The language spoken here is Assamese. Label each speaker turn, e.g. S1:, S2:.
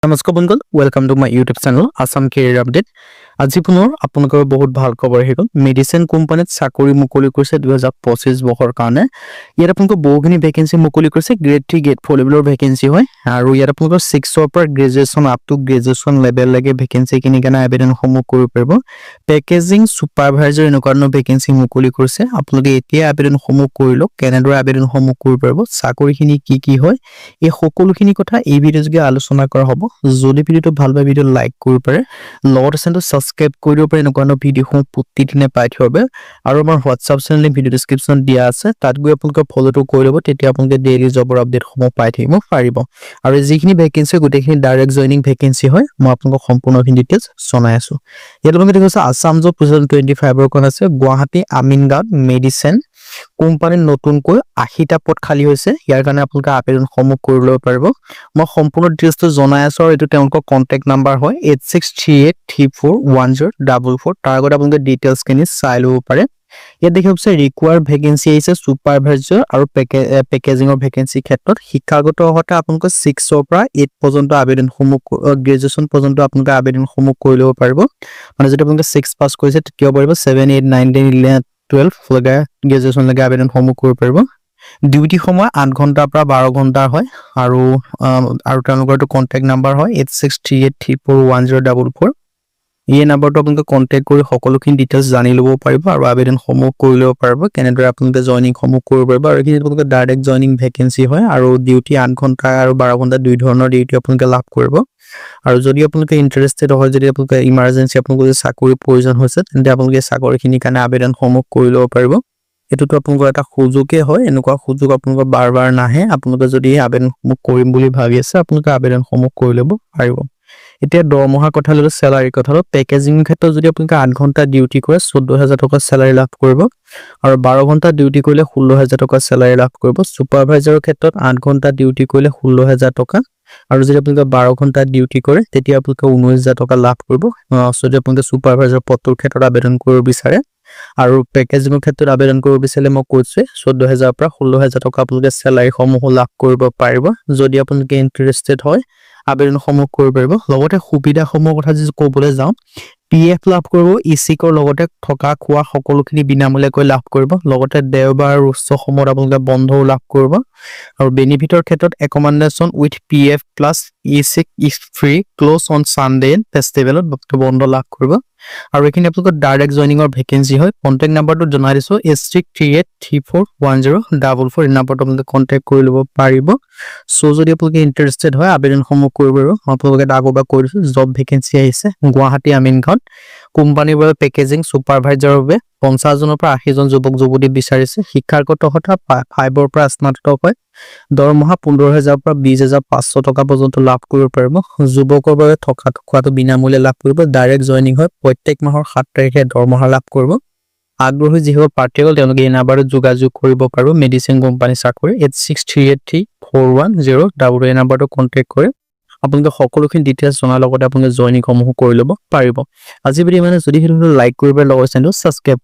S1: নমস্কাৰ বন্ধুসকল, welcome to my YouTube channel Assam career update. আজি পুনৰ আপোনালোকৰ বহুত ভাল খবৰ আহি গ'ল। মেডিচিন কোম্পানীত চাকৰি মুকলি কৰিছে 2025 বৰ্ষৰ কাৰণে। ইয়াত আপোনালোকৰ বহুখিনি ভেকেঞ্চি মুকলি কৰিছে। গ্ৰেড 3 গ্ৰেড 4 লেভেলৰ ভেকেঞ্চি হয় আৰু ইয়াত আপোনালোকৰ 6ৰ পৰা গ্ৰেজুৱেশ্যন আপ টু গ্ৰেজুৱেশ্যন লেভেললৈকে ভেকেঞ্চিখিনি কাৰণে আবেদনসমূহ কৰিব পাৰিব। পেকেজিং ছুপাৰভাইজাৰ এনেকুৱা ধৰণৰ ভেকেঞ্চি মুকলি কৰিছে। আপোনালোকে এতিয়া আবেদনসমূহ কৰি লওক। কেনেদৰে আবেদনসমূহ কৰিব পাৰিব, চাকৰিখিনি কি হয়, এই সকলোখিনি কথা এই ভিডিঅ' যোগে আলোচনা কৰা হ'ব। যদি ভিডিঅ'টো ভাল পায় ভিডিঅ' লাইক কৰিব পাৰে, লগতে চেনেলটো সাবস্ক্ৰাইব কৰি দিব পাৰে এনেকুৱা ধৰণৰ ভিডিঅ'সমূহ প্ৰতিদিনে পাই থাকিব আৰু আমাৰ হোৱাটছআপ চেনেলে ভিডিঅ' ডেছক্ৰিপশ্যন দিয়া আছে, তাত গৈ আপোনালোকে ফলোটো কৰি ল'ব। তেতিয়া আপোনালোকে ডেইলি জবৰ আপডেটসমূহ পাই থাকিব পাৰিব। আৰু যিখিনি ভেকেঞ্চি গোটেইখিনি ডাইৰেক্ট জইনিং ভেকেঞ্চি হয়, মই আপোনালোকক সম্পূৰ্ণখিনি ডিটেইলছ জনাই আছোঁ। ইয়াত আপোনালোকে দেখিছে আসাম জব 2025 খন আছে গুৱাহাটী আমিনগাঁৱত মেডিচিন কোম্পানীত নতুনকৈ 80টা পদ খালী হৈছে। ইয়াৰ কাৰণে আপোনালোকে আবেদনসমূহ কৰি ল'ব পাৰিব। মই সম্পূৰ্ণ ডিটেইলছটো জনাই আছোঁ আৰু এইটো তেওঁলোকৰ কণ্টেক্ট নাম্বাৰ হয় 8638341044। তাৰ আগতে আপোনালোকে ডিটেইলছখিনি চাই ল'ব পাৰে। ইয়াত দেখিব পাইছে ৰিকুৱাৰ্ড ভেকেঞ্চি আহিছে ছুপাৰভাইজাৰ আৰু পেকেজিঙৰ ভেকেঞ্চি ক্ষেত্ৰত। শিক্ষাগত অৰ্হতা আপোনালোকে 6ৰ পৰা 8 পৰ্যন্ত আবেদনসমূহ গ্ৰেজুৱেশ্যন পৰ্যন্ত আপোনালোকে আবেদনসমূহ কৰি ল'ব পাৰিব। মানে যদি আপোনালোকে 6 পাছ কৰিছে তেতিয়াও পাৰিব, 7 8 9 10 11 12 লৈকে গ্ৰেজুৱেশ্যনলৈকে আবেদনসমূহ কৰিব পাৰিব। ডিউটি সময় 8 ঘণ্টাৰ পৰা 12 ঘণ্টাৰ হয় আৰু তেওঁলোকৰ এইটো কণ্টেক্ট নাম্বাৰ হয় 8638341044। এই নাম্বাৰটো আপোনালোকে কণ্টেক্ট কৰি সকলোখিনি ডিটেইলছ জানি ল'ব পাৰিব আৰু আবেদনসমূহ কৰি ল'ব পাৰিব। কেনেদৰে আপোনালোকে জইনিংসমূহ কৰিব পাৰিব আৰু এইখিনি আপোনালোকে ডাইৰেক্ট জইনিং ভেকেঞ্চি হয় আৰু ডিউটি 8 ঘণ্টা আৰু 12 ঘণ্টা দুই ধৰণৰ ডিউটি আপোনালোকে লাভ কৰিব। আৰু যদি আপোনালোকে ইণ্টাৰেষ্টেড হয়, যদি আপোনালোকে ইমাৰ্জেঞ্চি আপোনালোকৰ যদি চাকৰিৰ প্ৰয়োজন হৈছে, তেন্তে আপোনালোকে চাকৰিখিনিৰ কাৰণে আবেদনসমূহ কৰি ল'ব পাৰিব। এইটোতো আপোনালোকৰ এটা সুযোগে হয়, এনেকুৱা সুযোগ আপোনালোকৰ বাৰ বাৰ নাহে। আপোনালোকে যদি আবেদনসমূহ কৰিম বুলি ভাবি আছে, আপোনালোকে আবেদনসমূহ কৰি ল'ব পাৰিব। এতিয়া দৰমহাৰ কথা ল'লে, চেলাৰীৰ কথা ল'লে, পেকেজিং ক্ষেত্ৰত যদি আপোনালোকে 8 ঘণ্টা ডিউটি কৰে 14,000 টকা চেলাৰী লাভ কৰিব আৰু 12 ঘণ্টা ডিউটি কৰিলে 16,000 টকা চেলাৰী লাভ কৰিব। ছুপাৰভাইজাৰৰ ক্ষেত্ৰত 8 ঘণ্টা ডিউটি কৰিলে 16,000 টকা আৰু যদি আপোনালোকে 12 ঘণ্টা ডিউটি কৰে তেতিয়া আপোনালোকে 19,000 টকা লাভ কৰিব। যদি আপোনালোকে ছুপাৰভাইজাৰ পদটোৰ ক্ষেত্ৰত আবেদন কৰিব বিচাৰে আৰু পেকেজিঙৰ ক্ষেত্ৰত আবেদন কৰিব বিচাৰিলে মই কৈছোঁ 14,000 পৰা 16,000 টকা আপোনালোকে চেলাৰীসমূহ লাভ কৰিব পাৰিব। যদি আপোনালোকে ইণ্টাৰেষ্টেড হয় আবেদনসমূহ কৰিব পাৰিব। লগতে সুবিধাসমূহৰ কথা যদি ক'বলৈ যাওঁ, PF লাভ কৰিব, ইচিকৰ লগতে থকা খোৱা সকলোখিনি বিনামূলীয়াকৈ লাভ কৰিব। লগতে দেওবাৰ আৰু উৎসৱসমূহত আপোনালোকে বন্ধও লাভ কৰিব আৰু বেনিফিটৰ ক্ষেত্ৰত accommodation with PF plus ESIC is free close on Sunday ফেষ্টিভেলত বন্ধ লাভ কৰিব। আৰু এইখিনি আপোনালোকৰ ডাইৰেক্ট জইনিঙৰ ভেকেঞ্চি হয়। কণ্টেক্ট নাম্বাৰটো জনাই দিছোঁ 8638341044। এই নাম্বাৰটো আপোনালোকে কণ্টেক্ট কৰি ল'ব পাৰিব। চ' যদি আপোনালোকে ইণ্টাৰেষ্টেড হয় আবেদনসমূহ কৰিব পাৰিব। আপোনালোকে আগৰবাৰ কৈ দিছোঁ জব ভেকেঞ্চি আহিছে গুৱাহাটী আমিনগাঁৱত কোম্পানীৰ বাবে পেকেজিং ছুপাৰভাইজাৰৰ বাবে 50জনৰ পৰা 80জন যুৱক যুৱতী বিচাৰিছে। শিক্ষাগত অৰ্হতা 5ৰ পৰা স্নাতক হয়। দৰমহা 15,000 পৰা 20,500 টকা পৰ্যন্ত লাভ কৰিব পাৰিব। যুৱকৰ বাবে খোৱাটো বিনামূলীয়া লাভ কৰিব। ডাইৰেক্ট জইনিং হয়। প্ৰত্যেক মাহৰ 7 তাৰিখে দৰমহা লাভ কৰিব। আগ্ৰহী যিসকল প্ৰাৰ্থীসকল তেওঁলোকে এই নাম্বাৰত যোগাযোগ কৰিব পাৰিব। মেডিচিন কোম্পানী চাকৰি 8638341044। এই নাম্বাৰটো কণ্টেক্ট কৰি আপোনালোকে সকলোখিনি ডিটেইলছ জনাৰ লগতে আপোনালোকে জইনিংসমূহ কৰি ল'ব পাৰিব। আজি ভিডিঅ' মানে যদি সেইটো লাইক কৰিব লগতে চেনেলটো ছাবস্ক্ৰাইব